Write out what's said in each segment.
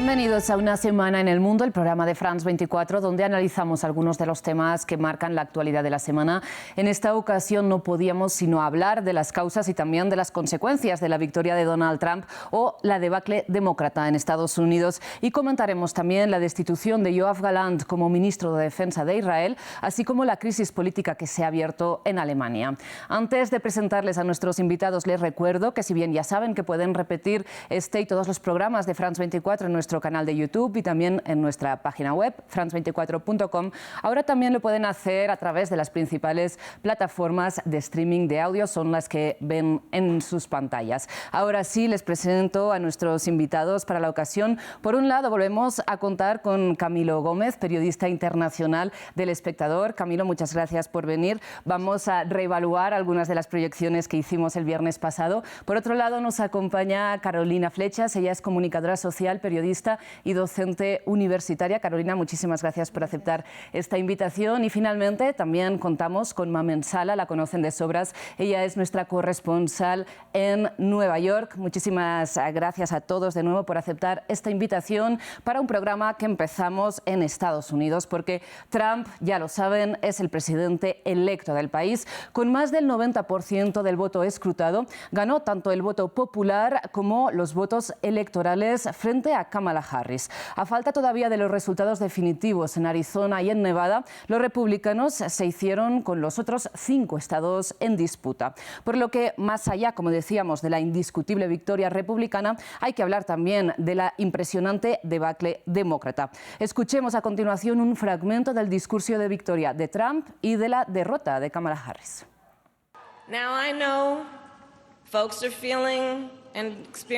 Bienvenidos a Una Semana en el Mundo, el programa de France 24, donde analizamos algunos de los temas que marcan la actualidad de la semana. En esta ocasión no podíamos sino hablar de las causas y también de las consecuencias de la victoria de Donald Trump o la debacle demócrata en Estados Unidos. Y comentaremos también la destitución de Yoav Gallant como ministro de Defensa de Israel, así como la crisis política que se ha abierto en Alemania. Antes de presentarles a nuestros invitados, les recuerdo que, si bien ya saben que pueden repetir este y todos los programas de France 24 en nuestro canal de YouTube y también en nuestra página web, france24.com. Ahora también lo pueden hacer a través de las principales plataformas de streaming de audio, son las que ven en sus pantallas. Ahora sí, les presento a nuestros invitados para la ocasión. Por un lado, volvemos a contar con Camilo Gómez, periodista internacional del Espectador. Camilo, muchas gracias por venir. Vamos a reevaluar algunas de las proyecciones que hicimos el viernes pasado. Por otro lado, nos acompaña Carolina Flechas. Ella es comunicadora social, periodista y docente universitaria. Carolina, muchísimas gracias por aceptar esta invitación. Y finalmente también contamos con Mamen Sala, la conocen de sobras. Ella es nuestra corresponsal en Nueva York. Muchísimas gracias a todos de nuevo por aceptar esta invitación para un programa que empezamos en Estados Unidos, porque Trump, ya lo saben, es el presidente electo del país. Con más del 90% del voto escrutado, ganó tanto el voto popular como los votos electorales frente a Kamala Harris. A falta todavía de los resultados definitivos en Arizona y en Nevada, los republicanos se hicieron con los otros 5 estados en disputa. Por lo que, más allá, como decíamos, de la indiscutible victoria republicana, hay que hablar también de la impresionante debacle demócrata. Escuchemos a continuación un fragmento del discurso de victoria de Trump y de la derrota de Kamala Harris.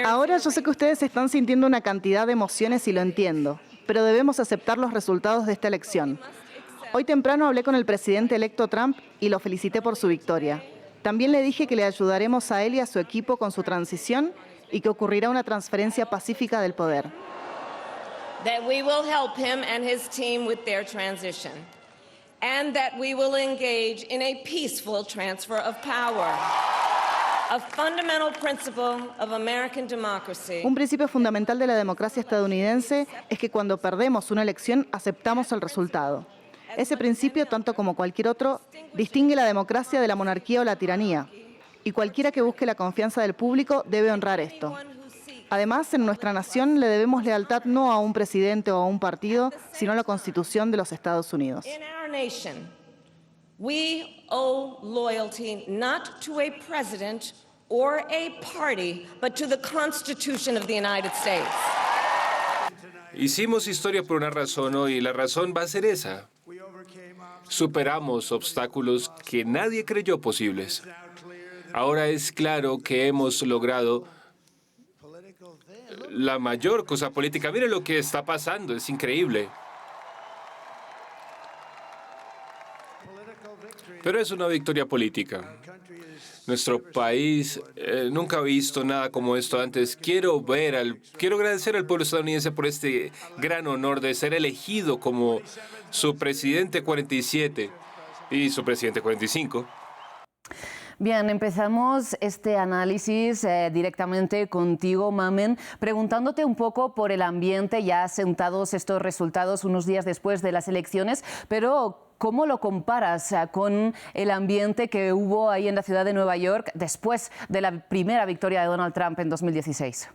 Ahora yo sé que ustedes están sintiendo una cantidad de emociones y lo entiendo, pero debemos aceptar los resultados de esta elección. Hoy temprano hablé con el presidente electo Trump y lo felicité por su victoria. También le dije que le ayudaremos a él y a su equipo con su transición y que ocurrirá una transferencia pacífica del poder. That we will help him and his team with their transition, and that we will engage in a peaceful transfer of power. A fundamental principle of American democracy. Un principio fundamental de la democracia estadounidense es que cuando perdemos una elección aceptamos el resultado. Ese principio, tanto como cualquier otro, distingue la democracia de la monarquía o la tiranía. Y cualquiera que busque la confianza del público debe honrar esto. Además, en nuestra nación le debemos lealtad no a un presidente o a un partido, sino a la Constitución de los Estados Unidos. We owe loyalty not to a president or a party, but to the Constitution of the United States. Hicimos historia por una razón hoy y la razón va a ser esa. Superamos obstáculos que nadie creyó posibles. Ahora es claro que hemos logrado la mayor cosa política. Mire lo que está pasando, es increíble. Pero es una victoria política. Nuestro país nunca ha visto nada como esto antes. Quiero agradecer al pueblo estadounidense por este gran honor de ser elegido como su presidente 47 y su presidente 45. Bien, empezamos este análisis directamente contigo, Mamen, preguntándote un poco por el ambiente ya sentados estos resultados unos días después de las elecciones, pero ¿cómo lo comparas con el ambiente que hubo ahí en la ciudad de Nueva York después de la primera victoria de Donald Trump en 2016?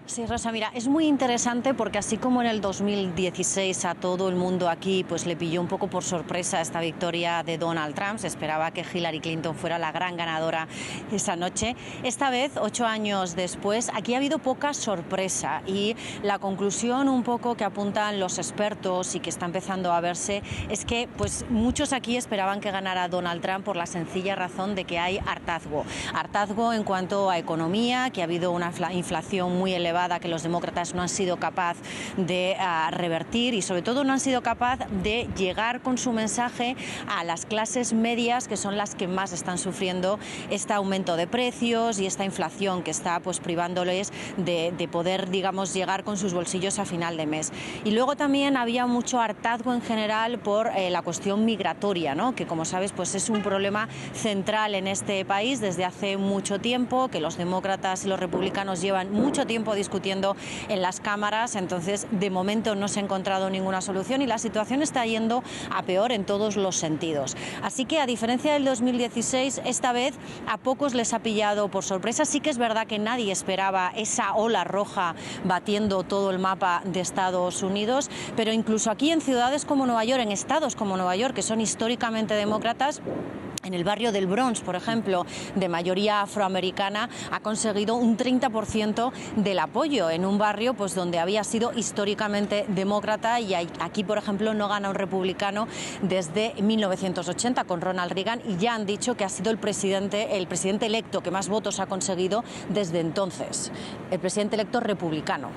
Sí, Rosa, mira, es muy interesante porque así como en el 2016 a todo el mundo aquí pues le pilló un poco por sorpresa esta victoria de Donald Trump, se esperaba que Hillary Clinton fuera la gran ganadora esa noche. Esta vez, 8 años después, aquí ha habido poca sorpresa y la conclusión un poco que apuntan los expertos y que está empezando a verse es que pues muchos aquí esperaban que ganara Donald Trump por la sencilla razón de que hay hartazgo. Hartazgo en cuanto a economía, que ha habido una inflación muy elevada que los demócratas no han sido capaces de revertir y sobre todo no han sido capaces de llegar con su mensaje a las clases medias, que son las que más están sufriendo este aumento de precios y esta inflación que está pues privándoles de poder, digamos, llegar con sus bolsillos a final de mes. Y luego también había mucho hartazgo en general por la cuestión migratoria, ¿no? Que como sabes pues es un problema central en este país desde hace mucho tiempo, que los demócratas y los republicanos llevan mucho tiempo discutiendo discutiendo en las cámaras. Entonces, de momento no se ha encontrado ninguna solución y la situación está yendo a peor en todos los sentidos. Así que, a diferencia del 2016, esta vez a pocos les ha pillado por sorpresa. Sí que es verdad que nadie esperaba esa ola roja batiendo todo el mapa de Estados Unidos, pero incluso aquí en ciudades como Nueva York, en estados como Nueva York, que son históricamente demócratas, en el barrio del Bronx, por ejemplo, de mayoría afroamericana, ha conseguido un 30% del apoyo en un barrio pues, donde había sido históricamente demócrata, y aquí, por ejemplo, no gana un republicano desde 1980 con Ronald Reagan, y ya han dicho que ha sido el presidente electo que más votos ha conseguido desde entonces, el presidente electo republicano.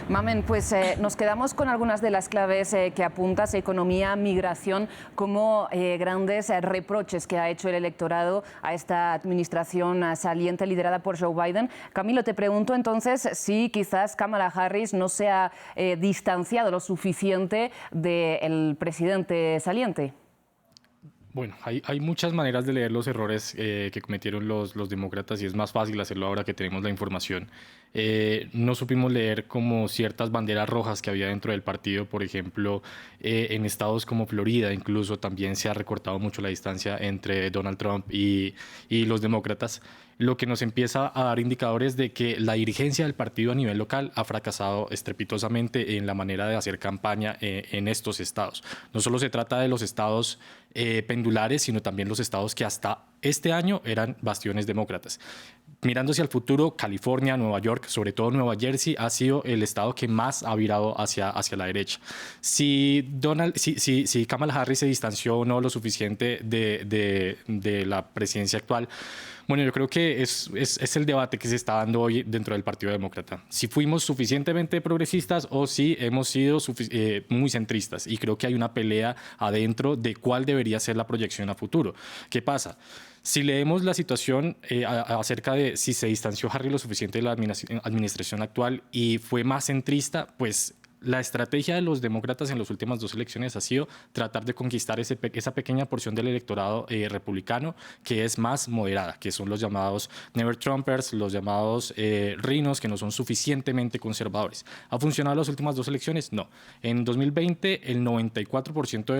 Mamen, pues nos quedamos con algunas de las claves que apuntas: economía, migración, como grandes reproches que ha hecho el electorado a esta administración saliente liderada por Joe Biden. Camilo, te pregunto entonces si quizás Kamala Harris no se ha distanciado lo suficiente del presidente saliente. Bueno, hay muchas maneras de leer los errores que cometieron los demócratas, y es más fácil hacerlo ahora que tenemos la información. No supimos leer como ciertas banderas rojas que había dentro del partido. Por ejemplo, en estados como Florida incluso también se ha recortado mucho la distancia entre Donald Trump y los demócratas, lo que nos empieza a dar indicadores de que la dirigencia del partido a nivel local ha fracasado estrepitosamente en la manera de hacer campaña en estos estados. No solo se trata de los estados pendulares, sino también los estados que hasta este año eran bastiones demócratas. Mirando hacia el futuro, California, Nueva York, sobre todo Nueva Jersey, ha sido el estado que más ha virado hacia la derecha. Si Kamala Harris se distanció o no lo suficiente de la presidencia actual, bueno, yo creo que es el debate que se está dando hoy dentro del Partido Demócrata. Si fuimos suficientemente progresistas o si hemos sido muy centristas. Y creo que hay una pelea adentro de cuál debería ser la proyección a futuro. ¿Qué pasa? Si leemos la situación acerca de si se distanció Harris lo suficiente de la administración actual y fue más centrista, pues la estrategia de los demócratas en las últimas 2 elecciones ha sido tratar de conquistar esa pequeña porción del electorado republicano que es más moderada, que son los llamados Never Trumpers, los llamados Rhinos, que no son suficientemente conservadores. ¿Ha funcionado las últimas 2 elecciones? No. En 2020, el 94%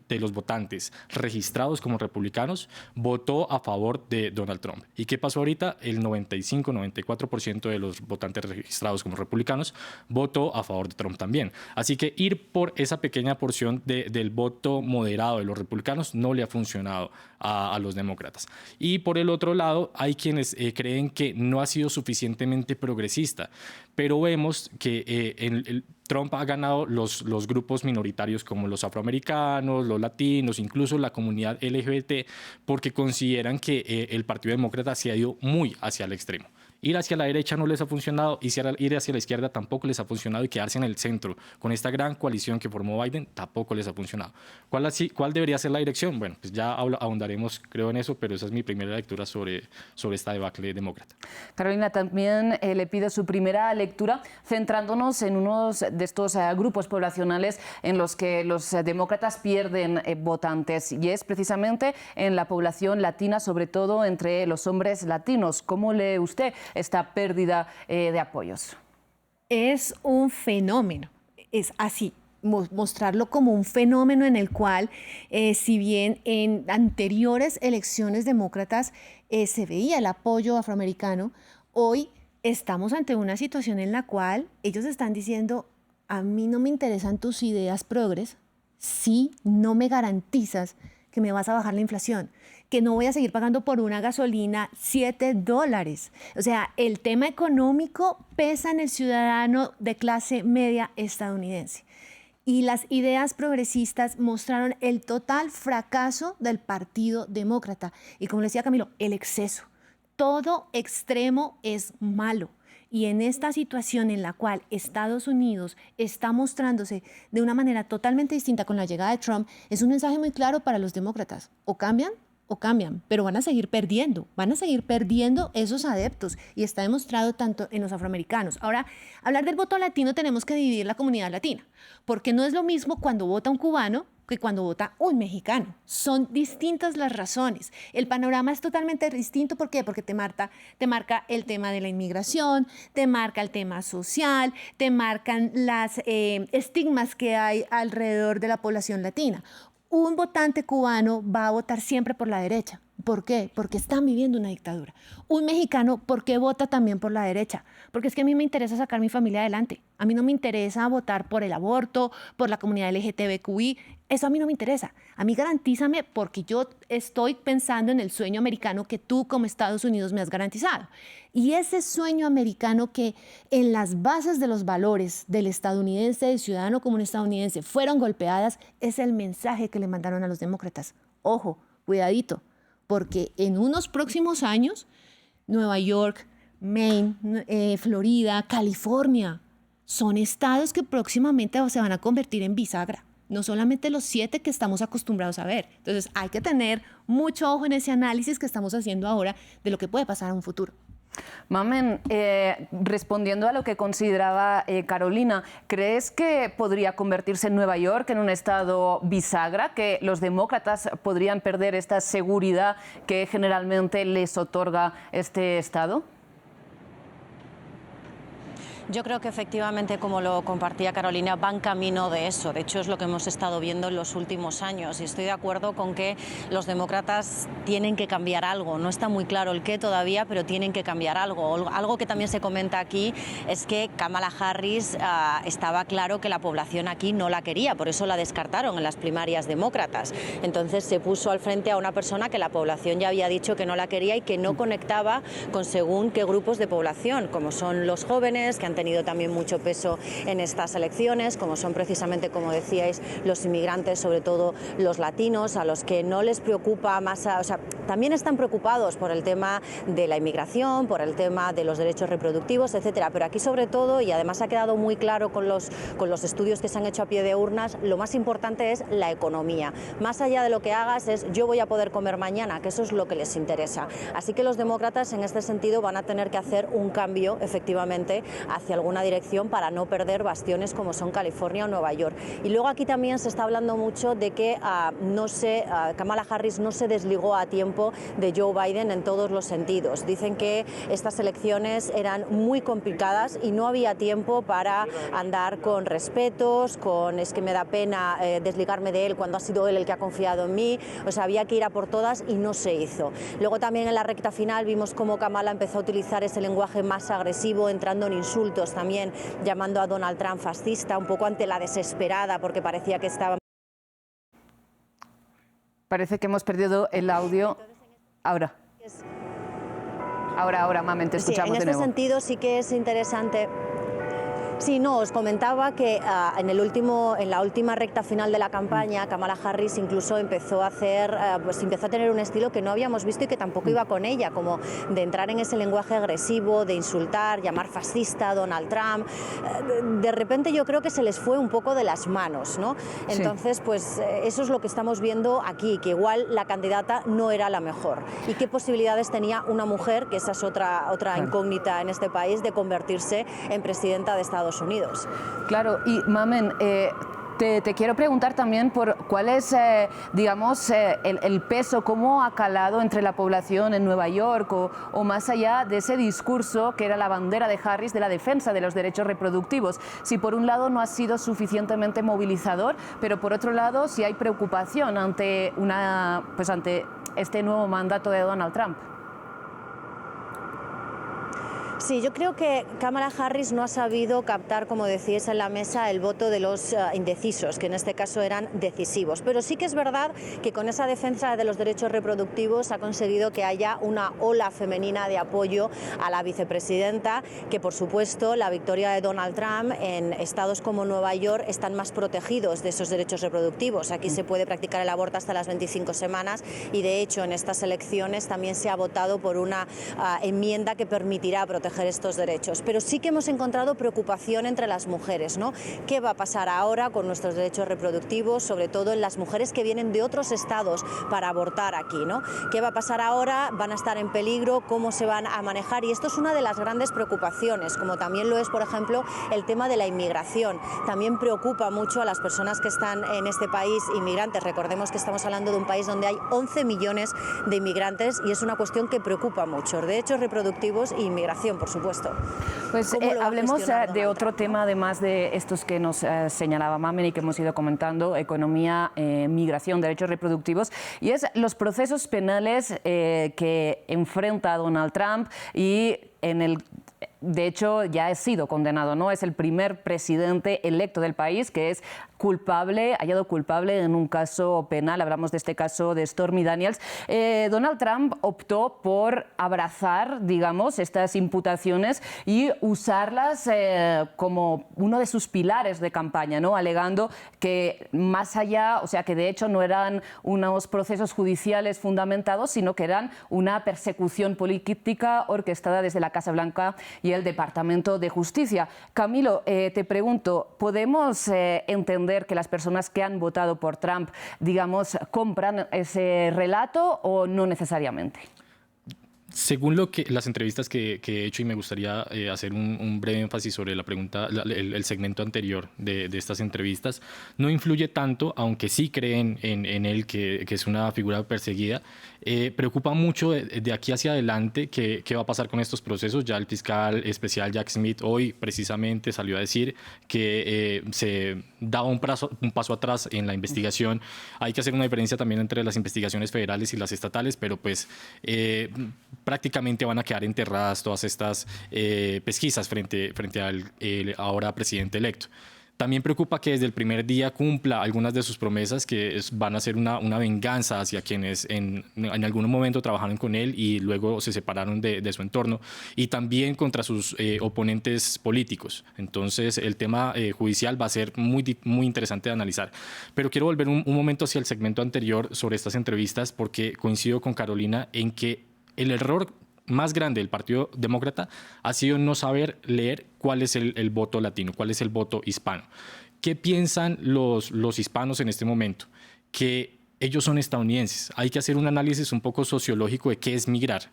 de los votantes registrados como republicanos votó a favor de Donald Trump. ¿Y qué pasó ahorita? El 95-94% de los votantes registrados como republicanos votó a favor de Trump también. Así que ir por esa pequeña porción del voto moderado de los republicanos no le ha funcionado a los demócratas. Y por el otro lado, hay quienes creen que no ha sido suficientemente progresista, pero vemos que Trump ha ganado los grupos minoritarios como los afroamericanos, los latinos, incluso la comunidad LGBT, porque consideran que el Partido Demócrata se ha ido muy hacia el extremo. Ir hacia la derecha no les ha funcionado, y ir hacia la izquierda tampoco les ha funcionado, y quedarse en el centro con esta gran coalición que formó Biden tampoco les ha funcionado. ¿Cuál debería ser la dirección? Bueno, pues ya ahondaremos, creo, en eso, pero esa es mi primera lectura sobre esta debacle demócrata. Carolina, también le pido su primera lectura centrándonos en unos de estos grupos poblacionales en los que los demócratas pierden votantes, y es precisamente en la población latina, sobre todo entre los hombres latinos. ¿Cómo lee usted esta pérdida de apoyos? Es un fenómeno, es así, mostrarlo como un fenómeno en el cual, si bien en anteriores elecciones demócratas se veía el apoyo afroamericano, hoy estamos ante una situación en la cual ellos están diciendo: a mí no me interesan tus ideas progres si no me garantizas que me vas a bajar la inflación, que no voy a seguir pagando por una gasolina $7. O sea, el tema económico pesa en el ciudadano de clase media estadounidense. Y las ideas progresistas mostraron el total fracaso del Partido Demócrata. Y como le decía Camilo, el exceso. Todo extremo es malo. Y en esta situación en la cual Estados Unidos está mostrándose de una manera totalmente distinta con la llegada de Trump, es un mensaje muy claro para los demócratas. O cambian, pero van a seguir perdiendo esos adeptos, y está demostrado tanto en los afroamericanos. Ahora, hablar del voto latino, tenemos que dividir la comunidad latina, porque no es lo mismo cuando vota un cubano que cuando vota un mexicano. Son distintas las razones. El panorama es totalmente distinto. ¿Por qué? Porque te marca el tema de la inmigración, te marca el tema social, te marcan las estigmas que hay alrededor de la población latina. Un votante cubano va a votar siempre por la derecha. ¿Por qué? Porque están viviendo una dictadura. Un mexicano, ¿por qué vota también por la derecha? Porque es que a mí me interesa sacar mi familia adelante. A mí no me interesa votar por el aborto, por la comunidad LGTBQI. Eso a mí no me interesa. A mí garantízame, porque yo estoy pensando en el sueño americano que tú como Estados Unidos me has garantizado. Y ese sueño americano que en las bases de los valores del estadounidense, del ciudadano común estadounidense, fueron golpeadas, es el mensaje que le mandaron a los demócratas. Ojo, cuidadito, porque en unos próximos años, Nueva York, Maine, Florida, California, son estados que próximamente se van a convertir en bisagra. No solamente los 7 que estamos acostumbrados a ver. Entonces hay que tener mucho ojo en ese análisis que estamos haciendo ahora de lo que puede pasar en un futuro. Mamen, respondiendo a lo que consideraba Carolina, ¿crees que podría convertirse en Nueva York en un estado bisagra, que los demócratas podrían perder esta seguridad que generalmente les otorga este estado? Yo creo que efectivamente, como lo compartía Carolina, van camino de eso. De hecho, es lo que hemos estado viendo en los últimos años. Y estoy de acuerdo con que los demócratas tienen que cambiar algo. No está muy claro el qué todavía, pero tienen que cambiar algo. Algo que también se comenta aquí es que Kamala Harris estaba claro que la población aquí no la quería. Por eso la descartaron en las primarias demócratas. Entonces se puso al frente a una persona que la población ya había dicho que no la quería y que no conectaba con según qué grupos de población, como son los jóvenes, que han tenido también mucho peso en estas elecciones, como son precisamente, como decíais, los inmigrantes, sobre todo los latinos, a los que no les preocupa más, o sea, también están preocupados por el tema de la inmigración, por el tema de los derechos reproductivos, etcétera, pero aquí sobre todo, y además ha quedado muy claro con los estudios que se han hecho a pie de urnas, lo más importante es la economía. Más allá de lo que hagas es yo voy a poder comer mañana, que eso es lo que les interesa. Así que los demócratas en este sentido van a tener que hacer un cambio efectivamente hacia alguna dirección para no perder bastiones como son California o Nueva York. Y luego aquí también se está hablando mucho de que Kamala Harris no se desligó a tiempo de Joe Biden en todos los sentidos. Dicen que estas elecciones eran muy complicadas y no había tiempo para andar con respetos, con es que me da pena desligarme de él cuando ha sido él el que ha confiado en mí. O sea, había que ir a por todas y no se hizo. Luego también en la recta final vimos cómo Kamala empezó a utilizar ese lenguaje más agresivo, entrando en insultos también, llamando a Donald Trump fascista, un poco ante la desesperada, porque parecía que estaba... Parece que hemos perdido el audio. Ahora, Mamen, te escuchamos de nuevo. En este sentido sí que es interesante... Sí, no, os comentaba que en la última recta final de la campaña, Kamala Harris incluso empezó a tener un estilo que no habíamos visto y que tampoco iba con ella, como de entrar en ese lenguaje agresivo, de insultar, llamar fascista a Donald Trump. De repente yo creo que se les fue un poco de las manos, ¿no? Entonces, pues eso es lo que estamos viendo aquí, que igual la candidata no era la mejor. ¿Y qué posibilidades tenía una mujer, que esa es otra incógnita en este país, de convertirse en presidenta de Estados Unidos? Claro, y Mamen, te quiero preguntar también por cuál es, digamos, el peso, cómo ha calado entre la población en Nueva York o más allá de ese discurso que era la bandera de Harris de la defensa de los derechos reproductivos. Si por un lado no ha sido suficientemente movilizador, pero por otro lado si hay preocupación ante este nuevo mandato de Donald Trump. Sí, yo creo que Kamala Harris no ha sabido captar, como decíais en la mesa, el voto de los indecisos, que en este caso eran decisivos. Pero sí que es verdad que con esa defensa de los derechos reproductivos ha conseguido que haya una ola femenina de apoyo a la vicepresidenta, que por supuesto la victoria de Donald Trump en estados como Nueva York están más protegidos de esos derechos reproductivos. Aquí se puede practicar el aborto hasta las 25 semanas y de hecho en estas elecciones también se ha votado por una enmienda que permitirá proteger proteger estos derechos. Pero sí que hemos encontrado preocupación entre las mujeres, ¿no? ¿Qué va a pasar ahora con nuestros derechos reproductivos, sobre todo en las mujeres que vienen de otros estados para abortar aquí, ¿no? ¿Qué va a pasar ahora? ¿Van a estar en peligro? ¿Cómo se van a manejar? Y esto es una de las grandes preocupaciones, como también lo es, por ejemplo, el tema de la inmigración. También preocupa mucho a las personas que están en este país, inmigrantes. Recordemos que estamos hablando de un país donde hay 11 millones de inmigrantes y es una cuestión que preocupa mucho. Derechos reproductivos e inmigración, por supuesto. Pues hablemos de otro tema, además de estos que nos señalaba Mamen y que hemos ido comentando: economía, migración, derechos reproductivos, y es los procesos penales que enfrenta Donald Trump y de hecho, ya ha sido condenado, ¿no? Es el primer presidente electo del país que es hallado culpable en un caso penal. Hablamos de este caso de Stormy Daniels. Donald Trump optó por abrazar, digamos, estas imputaciones y usarlas como uno de sus pilares de campaña, ¿no? Alegando que más allá, o sea, que de hecho no eran unos procesos judiciales fundamentados, sino que eran una persecución política orquestada desde la Casa Blanca y el Departamento de Justicia. Camilo, te pregunto, ¿podemos entender que las personas que han votado por Trump, digamos, compran ese relato o no necesariamente? Según las entrevistas que he hecho, y me gustaría hacer un breve énfasis sobre la pregunta, el segmento anterior de estas entrevistas, no influye tanto, aunque sí creen en él, que es una figura perseguida. Preocupa mucho de aquí hacia adelante qué va a pasar con estos procesos. Ya el fiscal especial Jack Smith hoy precisamente salió a decir que se daba un paso atrás en la investigación. Hay que hacer una diferencia también entre las investigaciones federales y las estatales, pero pues prácticamente van a quedar enterradas todas estas pesquisas frente al ahora presidente electo. También preocupa que desde el primer día cumpla algunas de sus promesas, que van a ser una venganza hacia quienes en algún momento trabajaron con él y luego se separaron de su entorno, y también contra sus oponentes políticos. Entonces el tema judicial va a ser muy interesante de analizar. Pero quiero volver un momento hacia el segmento anterior sobre estas entrevistas, porque coincido con Carolina en que el error más grande del Partido Demócrata ha sido no saber leer cuál es el voto latino, cuál es el voto hispano. ¿Qué piensan los hispanos en este momento? Que ellos son estadounidenses. Hay que hacer un análisis un poco sociológico de qué es migrar.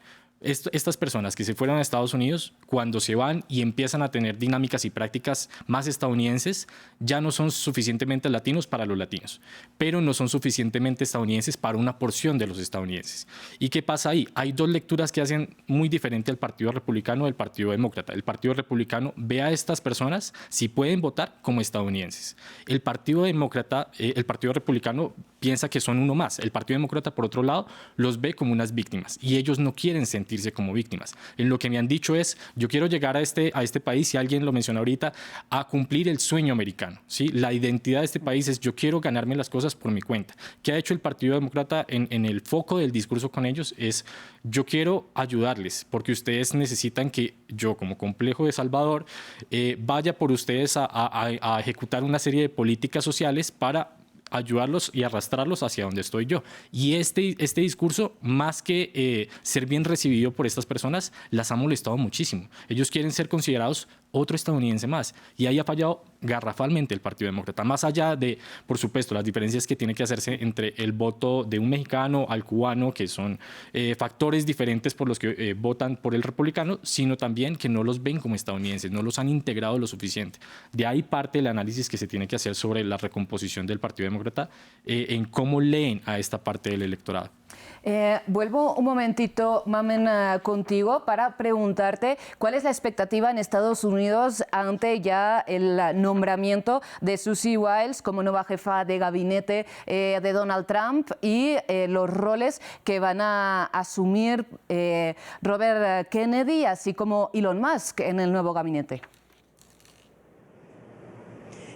Estas personas que se fueron a Estados Unidos, cuando se van y empiezan a tener dinámicas y prácticas más estadounidenses, ya no son suficientemente latinos para los latinos, pero no son suficientemente estadounidenses para una porción de los estadounidenses. ¿Y qué pasa ahí? Hay dos lecturas que hacen muy diferente al Partido Republicano del Partido Demócrata. El Partido Republicano ve a estas personas, si pueden votar, como estadounidenses. El Partido Republicano piensa que son uno más. El Partido Demócrata, por otro lado, los ve como unas víctimas, y ellos no quieren sentirse como víctimas. En lo que me han dicho es: yo quiero llegar a este país, y alguien lo mencionó ahorita, a cumplir el sueño americano, ¿sí? La identidad de este país es: yo quiero ganarme las cosas por mi cuenta. ¿Qué ha hecho el Partido Demócrata en el foco del discurso con ellos? Es: yo quiero ayudarles, porque ustedes necesitan que yo, como complejo de Salvador, vaya por ustedes a ejecutar una serie de políticas sociales para ayudarlos y arrastrarlos hacia donde estoy yo. Y este discurso, más que ser bien recibido por estas personas, las ha molestado muchísimo. Ellos quieren ser considerados otro estadounidense más, y ahí ha fallado garrafalmente el Partido Demócrata. Más allá de, por supuesto, las diferencias que tiene que hacerse entre el voto de un mexicano al cubano, que son factores diferentes por los que votan por el republicano, sino también que no los ven como estadounidenses, no los han integrado lo suficiente. De ahí parte el análisis que se tiene que hacer sobre la recomposición del Partido Demócrata, en cómo leen a esta parte del electorado. Vuelvo un momentito, Mamen, contigo para preguntarte cuál es la expectativa en Estados Unidos ante ya el nombramiento de Susie Wiles como nueva jefa de gabinete de Donald Trump, y los roles que van a asumir Robert Kennedy así como Elon Musk en el nuevo gabinete.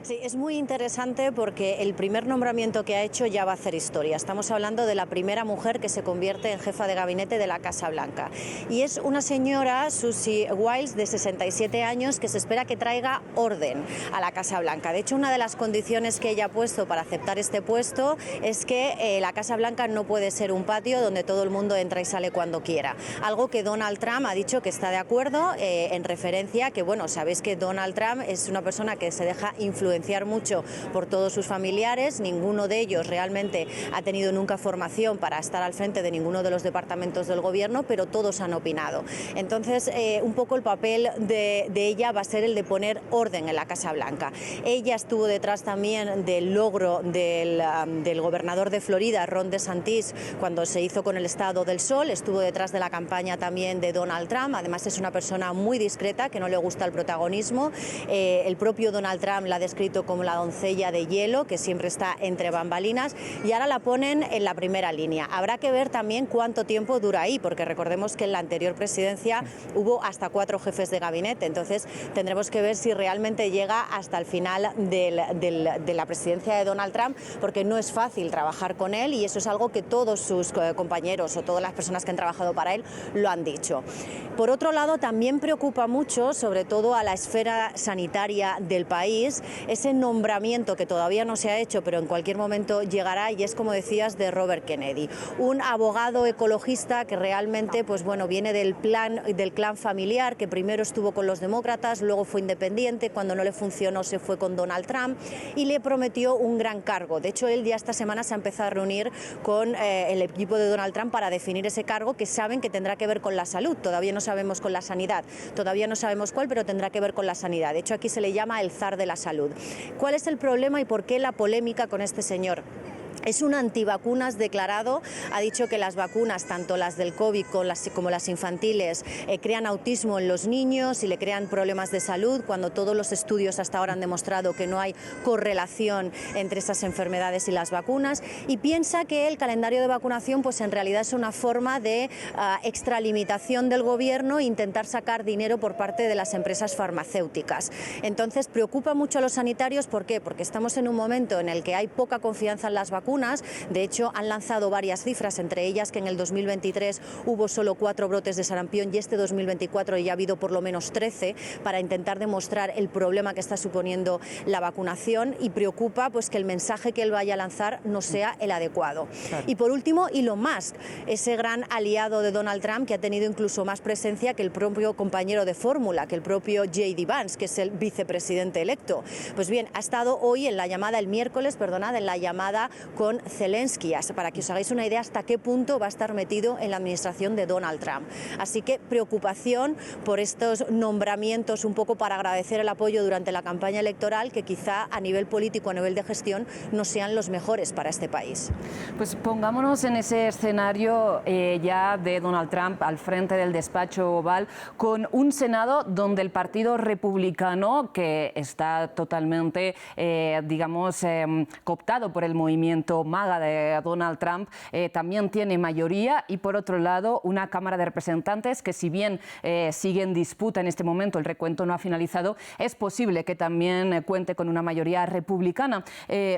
Sí, es muy interesante porque el primer nombramiento que ha hecho ya va a hacer historia. Estamos hablando de la primera mujer que se convierte en jefa de gabinete de la Casa Blanca. Y es una señora, Susie Wiles, de 67 años, que se espera que traiga orden a la Casa Blanca. De hecho, una de las condiciones que ella ha puesto para aceptar este puesto es que la Casa Blanca no puede ser un patio donde todo el mundo entra y sale cuando quiera. Algo que Donald Trump ha dicho que está de acuerdo, en referencia que, bueno, sabéis que Donald Trump es una persona que se deja influenciar mucho por todos sus familiares, ninguno de ellos realmente ha tenido nunca formación para estar al frente de ninguno de los departamentos del gobierno, pero todos han opinado. Entonces, un poco el papel de ella va a ser el de poner orden en la Casa Blanca. Ella estuvo detrás también del logro del gobernador de Florida, Ron DeSantis, cuando se hizo con el Estado del Sol, estuvo detrás de la campaña también de Donald Trump. Además, es una persona muy discreta, que no le gusta el protagonismo. El propio Donald Trump la ha descrito como la doncella de hielo, que siempre está entre bambalinas, y ahora la ponen en la primera línea. Habrá que ver también cuánto tiempo dura ahí, porque recordemos que en la anterior presidencia hubo hasta 4 jefes de gabinete, entonces tendremos que ver si realmente llega hasta el final de la presidencia de Donald Trump, porque no es fácil trabajar con él, y eso es algo que todos sus compañeros o todas las personas que han trabajado para él lo han dicho. Por otro lado, también preocupa mucho, sobre todo a la esfera sanitaria del país, ese nombramiento que todavía no se ha hecho, pero en cualquier momento llegará, y es, como decías, de Robert Kennedy, un abogado ecologista que realmente, pues bueno, viene del clan familiar, que primero estuvo con los demócratas, luego fue independiente, cuando no le funcionó se fue con Donald Trump y le prometió un gran cargo. De hecho, él ya esta semana se ha empezado a reunir con el equipo de Donald Trump para definir ese cargo, que saben que tendrá que ver con la salud. Todavía no sabemos con la sanidad, todavía no sabemos cuál, pero tendrá que ver con la sanidad. De hecho, aquí se le llama el zar de la salud. ¿Cuál es el problema y por qué la polémica con este señor? Es un antivacunas declarado, ha dicho que las vacunas, tanto las del COVID como las infantiles, crean autismo en los niños y le crean problemas de salud, cuando todos los estudios hasta ahora han demostrado que no hay correlación entre esas enfermedades y las vacunas, y piensa que el calendario de vacunación pues en realidad es una forma de extralimitación del gobierno e intentar sacar dinero por parte de las empresas farmacéuticas. Entonces preocupa mucho a los sanitarios. ¿Por qué? Porque estamos en un momento en el que hay poca confianza en las vacunas. De hecho, han lanzado varias cifras, entre ellas que en el 2023 hubo solo 4 brotes de sarampión y este 2024 ya ha habido por lo menos 13, para intentar demostrar el problema que está suponiendo la vacunación, y preocupa pues que el mensaje que él vaya a lanzar no sea el adecuado. Claro. Y por último, Elon Musk, ese gran aliado de Donald Trump, que ha tenido incluso más presencia que el propio compañero de fórmula, que el propio J.D. Vance, que es el vicepresidente electo. Pues bien, ha estado hoy en la llamada, el miércoles, perdonad, en la llamada con Zelensky, para que os hagáis una idea hasta qué punto va a estar metido en la administración de Donald Trump. Así que preocupación por estos nombramientos, un poco para agradecer el apoyo durante la campaña electoral, que quizá a nivel político, a nivel de gestión, no sean los mejores para este país. Pues pongámonos en ese escenario ya de Donald Trump al frente del despacho oval, con un Senado donde el Partido Republicano, que está totalmente, cooptado por el movimiento MAGA de Donald Trump, también tiene mayoría, y por otro lado una Cámara de Representantes que, si bien sigue en disputa en este momento, el recuento no ha finalizado, es posible que también cuente con una mayoría republicana,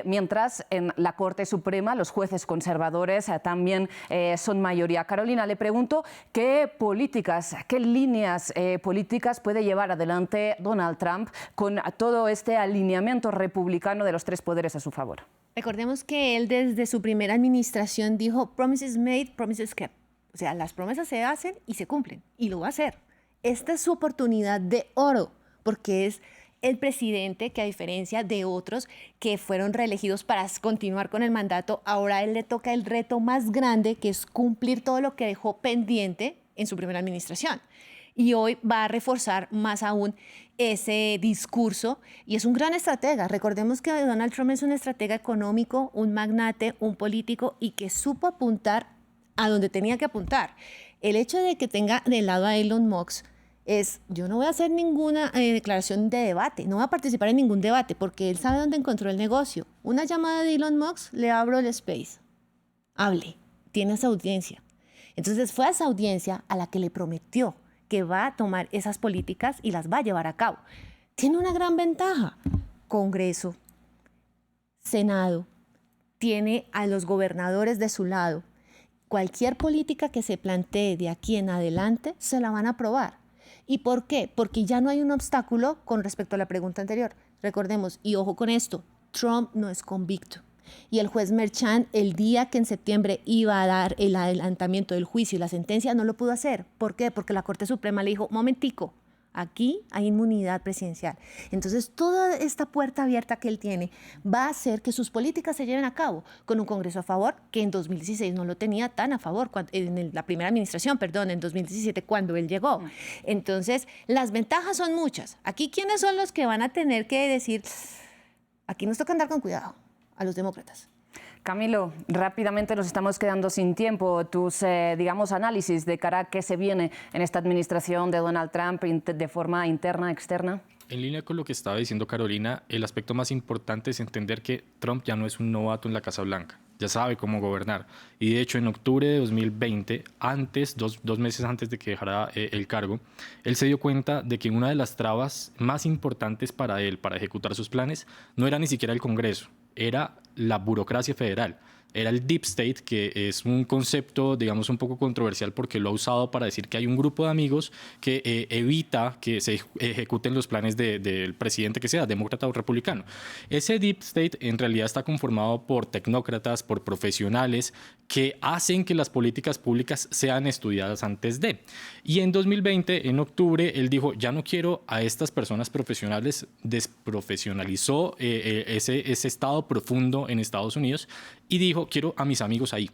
mientras en la Corte Suprema los jueces conservadores también son mayoría. Carolina, le pregunto qué políticas, qué líneas políticas puede llevar adelante Donald Trump con todo este alineamiento republicano de los 3 poderes a su favor. Recordemos que él desde su primera administración dijo promises made, promises kept. O sea, las promesas se hacen y se cumplen, y lo va a hacer. Esta es su oportunidad de oro, porque es el presidente que, a diferencia de otros que fueron reelegidos para continuar con el mandato, ahora a él le toca el reto más grande, que es cumplir todo lo que dejó pendiente en su primera administración. Y hoy va a reforzar más aún ese discurso, y es un gran estratega. Recordemos que Donald Trump es un estratega económico, un magnate, un político, y que supo apuntar a donde tenía que apuntar. El hecho de que tenga de lado a Elon Musk es: yo no voy a hacer ninguna declaración de debate, no voy a participar en ningún debate, porque él sabe dónde encontró el negocio. Una llamada de Elon Musk, le abro el space. Hable, tiene esa audiencia. Entonces fue a esa audiencia a la que le prometió que va a tomar esas políticas y las va a llevar a cabo. Tiene una gran ventaja. Congreso, Senado, tiene a los gobernadores de su lado. Cualquier política que se plantee de aquí en adelante se la van a aprobar. ¿Y por qué? Porque ya no hay un obstáculo con respecto a la pregunta anterior. Recordemos, y ojo con esto, Trump no es convicto. Y el juez Merchan, el día que en septiembre iba a dar el adelantamiento del juicio y la sentencia, no lo pudo hacer. ¿Por qué? Porque la Corte Suprema le dijo, momentico, aquí hay inmunidad presidencial. Entonces, toda esta puerta abierta que él tiene va a hacer que sus políticas se lleven a cabo con un Congreso a favor, que en 2016 no lo tenía tan a favor, en la primera administración, perdón, en 2017 cuando él llegó. Entonces, las ventajas son muchas. Aquí, ¿quiénes son los que van a tener que decir, aquí nos toca andar con cuidado? A los demócratas. Camilo, rápidamente nos estamos quedando sin tiempo. Tus, digamos, análisis de cara a qué se viene en esta administración de Donald Trump de forma interna, externa. En línea con lo que estaba diciendo Carolina, el aspecto más importante es entender que Trump ya no es un novato en la Casa Blanca, ya sabe cómo gobernar. Y de hecho, en octubre de 2020, dos meses antes de que dejara el cargo, él se dio cuenta de que una de las trabas más importantes para él, para ejecutar sus planes, no era ni siquiera el Congreso, era la burocracia federal. Era el Deep State, que es un concepto, digamos, un poco controversial porque lo ha usado para decir que hay un grupo de amigos que evita que se ejecuten los planes del presidente que sea, demócrata o republicano. Ese Deep State en realidad está conformado por tecnócratas, por profesionales que hacen que las políticas públicas sean estudiadas antes de. Y en 2020, en octubre, él dijo, ya no quiero a estas personas profesionales, desprofesionalizó ese estado profundo en Estados Unidos y dijo, quiero a mis amigos ahí.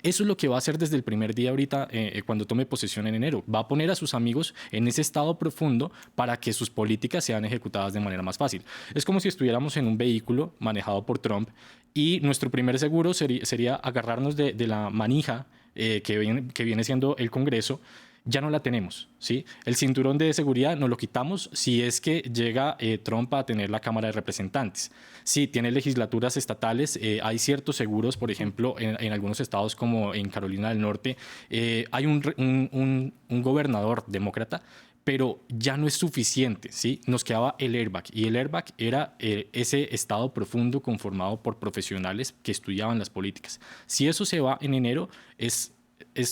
Eso es lo que va a hacer desde el primer día ahorita, cuando tome posesión en enero. Va a poner a sus amigos en ese estado profundo para que sus políticas sean ejecutadas de manera más fácil. Es como si estuviéramos en un vehículo manejado por Trump y nuestro primer seguro sería agarrarnos de la manija que viene siendo el Congreso. Ya no la tenemos, ¿sí? El cinturón de seguridad nos lo quitamos si es que llega Trump a tener la Cámara de Representantes. Sí, tiene legislaturas estatales, hay ciertos seguros, por ejemplo, en algunos estados como en Carolina del Norte, hay un gobernador demócrata, pero ya no es suficiente, ¿sí? Nos quedaba el airbag, y el airbag era ese estado profundo conformado por profesionales que estudiaban las políticas. Si eso se va en enero, es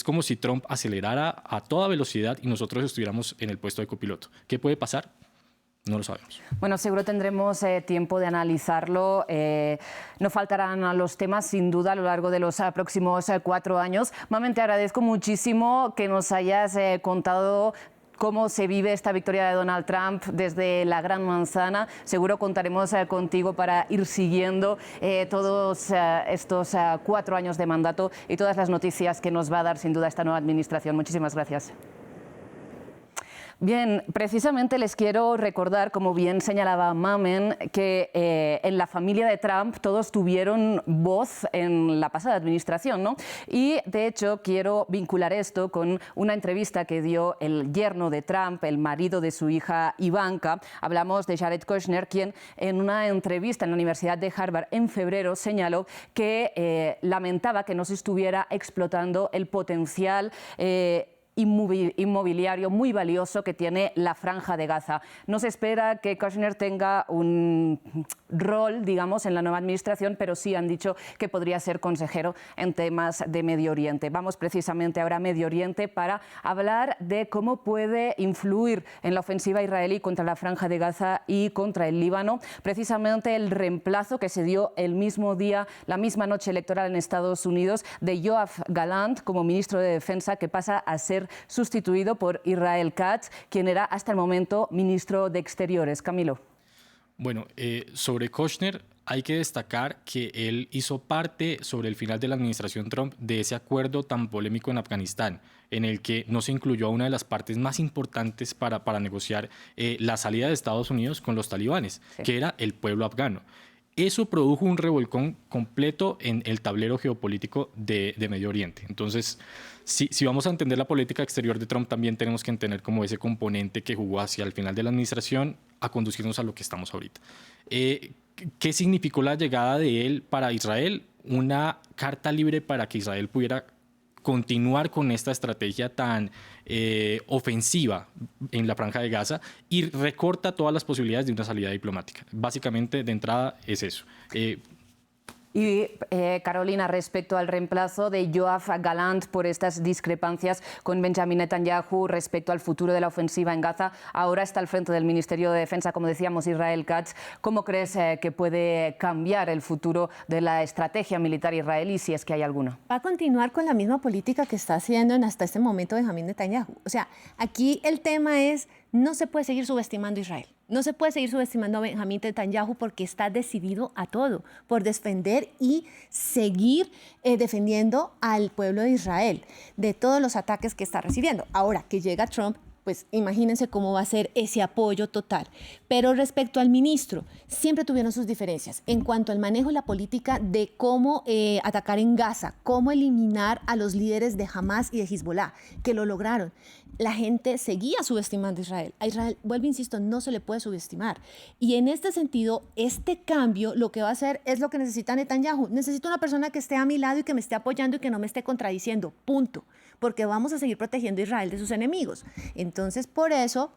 como si Trump acelerara a toda velocidad y nosotros estuviéramos en el puesto de copiloto. ¿Qué puede pasar? No lo sabemos. Bueno, seguro tendremos tiempo de analizarlo. No faltarán los temas, sin duda, a lo largo de los próximos 4 años. Mamen, te agradezco muchísimo que nos hayas contado cómo se vive esta victoria de Donald Trump desde la Gran Manzana. Seguro contaremos contigo para ir siguiendo todos estos 4 años de mandato y todas las noticias que nos va a dar sin duda esta nueva administración. Muchísimas gracias. Bien, precisamente les quiero recordar, como bien señalaba Mamen, que en la familia de Trump todos tuvieron voz en la pasada administración, ¿no? Y de hecho quiero vincular esto con una entrevista que dio el yerno de Trump, el marido de su hija Ivanka. Hablamos de Jared Kushner, quien en una entrevista en la Universidad de Harvard en febrero señaló que lamentaba que no se estuviera explotando el potencial inmobiliario muy valioso que tiene la Franja de Gaza. No se espera que Kushner tenga un rol, digamos, en la nueva administración, pero sí han dicho que podría ser consejero en temas de Medio Oriente. Vamos precisamente ahora a Medio Oriente para hablar de cómo puede influir en la ofensiva israelí contra la Franja de Gaza y contra el Líbano, precisamente el reemplazo que se dio el mismo día, la misma noche electoral en Estados Unidos, de Yoav Gallant como ministro de Defensa, que pasa a ser sustituido por Israel Katz, quien era hasta el momento ministro de Exteriores. Camilo. Bueno, sobre Kushner hay que destacar que él hizo parte sobre el final de la administración Trump de ese acuerdo tan polémico en Afganistán, en el que no se incluyó a una de las partes más importantes para negociar la salida de Estados Unidos con los talibanes, sí, que era el pueblo afgano. Eso produjo un revolcón completo en el tablero geopolítico de Medio Oriente. Entonces, si vamos a entender la política exterior de Trump, también tenemos que entender como ese componente que jugó hacia el final de la administración a conducirnos a lo que estamos ahorita. ¿Qué significó la llegada de él para Israel? Una carta libre para que Israel pudiera continuar con esta estrategia tan ofensiva en la Franja de Gaza y recorta todas las posibilidades de una salida diplomática. Básicamente, de entrada, es eso. Y Carolina, respecto al reemplazo de Yoav Gallant por estas discrepancias con Benjamin Netanyahu respecto al futuro de la ofensiva en Gaza, ahora está al frente del Ministerio de Defensa, como decíamos, Israel Katz. ¿Cómo crees que puede cambiar el futuro de la estrategia militar israelí, si es que hay alguna? Va a continuar con la misma política que está haciendo hasta este momento Benjamin Netanyahu. O sea, aquí el tema es, no se puede seguir subestimando a Israel. No se puede seguir subestimando a Benjamin Netanyahu porque está decidido a todo, por defender y seguir defendiendo al pueblo de Israel de todos los ataques que está recibiendo. Ahora que llega Trump, pues imagínense cómo va a ser ese apoyo total. Pero respecto al ministro, siempre tuvieron sus diferencias en cuanto al manejo de la política de cómo atacar en Gaza, cómo eliminar a los líderes de Hamas y de Hezbollah, que lo lograron. La gente seguía subestimando a Israel. A Israel, vuelvo, insisto, no se le puede subestimar. Y en este sentido, este cambio lo que va a hacer es lo que necesita Netanyahu. Necesito una persona que esté a mi lado y que me esté apoyando y que no me esté contradiciendo, punto. Porque vamos a seguir protegiendo a Israel de sus enemigos. Entonces, por eso,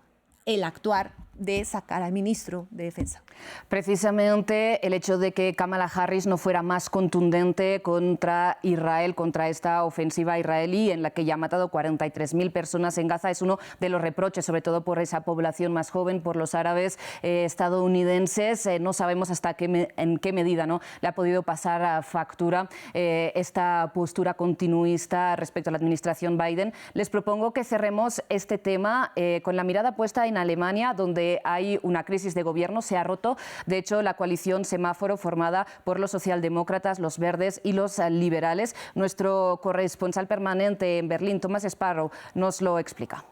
el actuar de sacar al ministro de Defensa. Precisamente el hecho de que Kamala Harris no fuera más contundente contra Israel, contra esta ofensiva israelí en la que ya ha matado 43.000 personas en Gaza, es uno de los reproches, sobre todo por esa población más joven, por los árabes estadounidenses. No sabemos en qué medida, ¿no?, le ha podido pasar a factura esta postura continuista respecto a la administración Biden. Les propongo que cerremos este tema con la mirada puesta en Alemania, donde hay una crisis de gobierno, se ha roto, de hecho, la coalición semáforo formada por los socialdemócratas, los verdes y los liberales. Nuestro corresponsal permanente en Berlín, Thomas Sparrow, nos lo explica.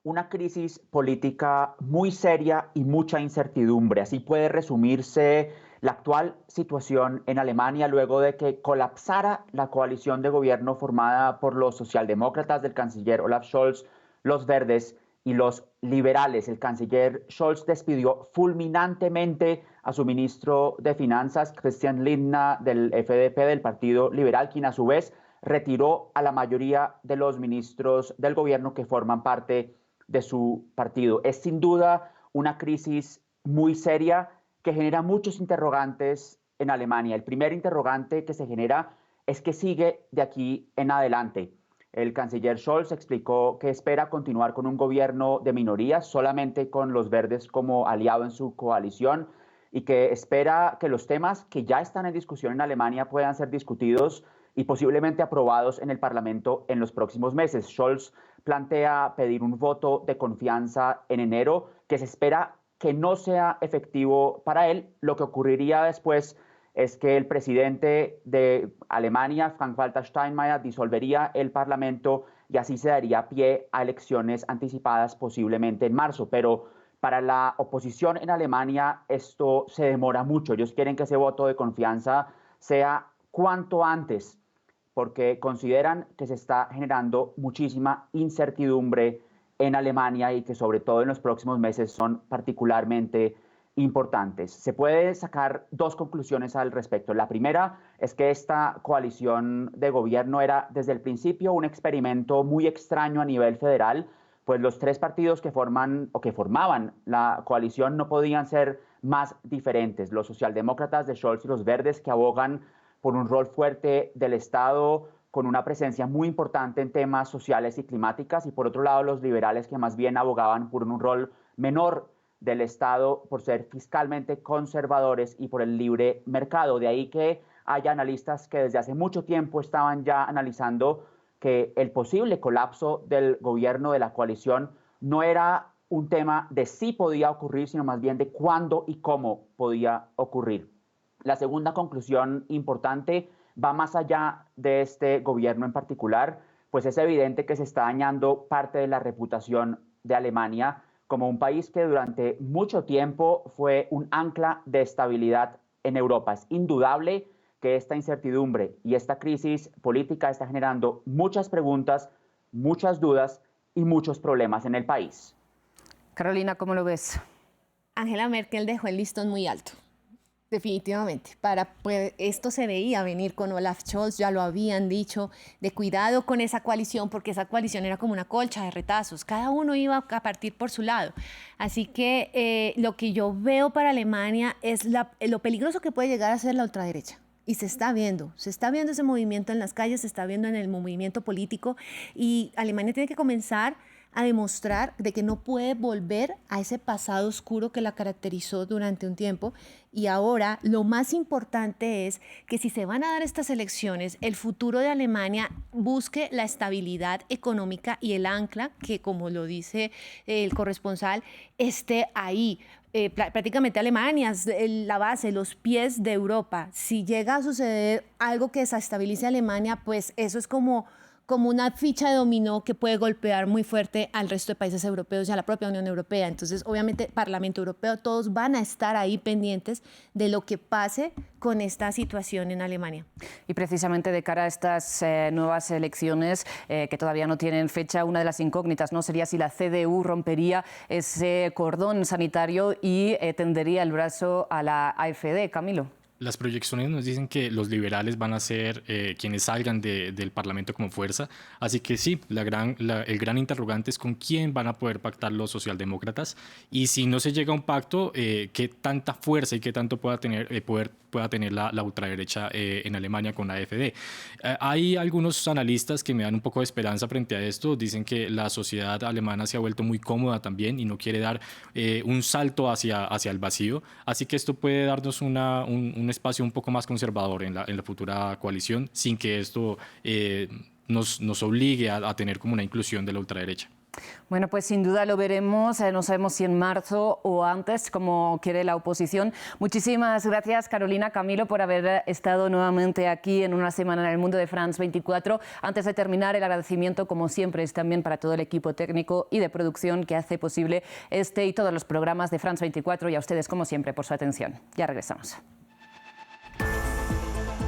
Una crisis política muy seria y mucha incertidumbre. Así puede resumirse la actual situación en Alemania luego de que colapsara la coalición de gobierno formada por los socialdemócratas del canciller Olaf Scholz, los verdes y los liberales. El canciller Scholz despidió fulminantemente a su ministro de Finanzas, Christian Lindner, del FDP, del Partido Liberal, quien a su vez retiró a la mayoría de los ministros del gobierno que forman parte de su partido. Es sin duda una crisis muy seria que genera muchos interrogantes en Alemania. El primer interrogante que se genera es qué sigue de aquí en adelante. El canciller Scholz explicó que espera continuar con un gobierno de minorías, solamente con los verdes como aliado en su coalición, y que espera que los temas que ya están en discusión en Alemania puedan ser discutidos y posiblemente aprobados en el Parlamento en los próximos meses. Scholz plantea pedir un voto de confianza en enero, que se espera que no sea efectivo para él. Lo que ocurriría después es que el presidente de Alemania, Frank-Walter Steinmeier, disolvería el Parlamento y así se daría pie a elecciones anticipadas posiblemente en marzo. Pero para la oposición en Alemania esto se demora mucho. Ellos quieren que ese voto de confianza sea cuanto antes, porque consideran que se está generando muchísima incertidumbre en Alemania y que sobre todo en los próximos meses son particularmente importantes. Se puede sacar dos conclusiones al respecto. La primera es que esta coalición de gobierno era desde el principio un experimento muy extraño a nivel federal, pues los tres partidos que forman o que formaban la coalición no podían ser más diferentes. Los socialdemócratas de Scholz y los verdes, que abogan por un rol fuerte del Estado con una presencia muy importante en temas sociales y climáticas, y por otro lado los liberales, que más bien abogaban por un rol menor del Estado por ser fiscalmente conservadores y por el libre mercado. De ahí que haya analistas que desde hace mucho tiempo estaban ya analizando que el posible colapso del gobierno de la coalición no era un tema de si podía ocurrir, sino más bien de cuándo y cómo podía ocurrir. La segunda conclusión importante va más allá de este gobierno en particular, pues es evidente que se está dañando parte de la reputación de Alemania como un país que durante mucho tiempo fue un ancla de estabilidad en Europa. Es indudable que esta incertidumbre y esta crisis política está generando muchas preguntas, muchas dudas y muchos problemas en el país. Carolina, ¿cómo lo ves? Angela Merkel dejó el listón muy alto. Definitivamente. Pues, esto se veía venir con Olaf Scholz, ya lo habían dicho, de cuidado con esa coalición, porque esa coalición era como una colcha de retazos, cada uno iba a partir por su lado. Así que lo que yo veo para Alemania es lo peligroso que puede llegar a ser la ultraderecha. Y se está viendo ese movimiento en las calles, se está viendo en el movimiento político, y Alemania tiene que comenzar a demostrar de que no puede volver a ese pasado oscuro que la caracterizó durante un tiempo. Y ahora lo más importante es que si se van a dar estas elecciones, el futuro de Alemania busque la estabilidad económica y el ancla, que como lo dice el corresponsal, esté ahí. Prácticamente Alemania es la base, los pies de Europa. Si llega a suceder algo que desestabilice a Alemania, pues eso es como una ficha de dominó que puede golpear muy fuerte al resto de países europeos y a la propia Unión Europea. Entonces, obviamente, Parlamento Europeo, todos van a estar ahí pendientes de lo que pase con esta situación en Alemania. Y precisamente de cara a estas nuevas elecciones que todavía no tienen fecha, una de las incógnitas no sería si la CDU rompería ese cordón sanitario y tendería el brazo a la AfD. Camilo. Las proyecciones nos dicen que los liberales van a ser quienes salgan del Parlamento como fuerza, así que sí, el gran interrogante es con quién van a poder pactar los socialdemócratas, y si no se llega a un pacto, qué tanta fuerza y qué tanto pueda tener la ultraderecha en Alemania con la AfD. Hay algunos analistas que me dan un poco de esperanza frente a esto, dicen que la sociedad alemana se ha vuelto muy cómoda también y no quiere dar un salto hacia el vacío, así que esto puede darnos un espacio un poco más conservador en la futura coalición, sin que esto nos obligue a tener como una inclusión de la ultraderecha. Bueno, pues sin duda lo veremos, no sabemos si en marzo o antes, como quiere la oposición. Muchísimas gracias, Carolina, Camilo, por haber estado nuevamente aquí en una semana en el mundo de France 24. Antes de terminar, el agradecimiento, como siempre, es también para todo el equipo técnico y de producción que hace posible este y todos los programas de France 24, y a ustedes, como siempre, por su atención. Ya regresamos.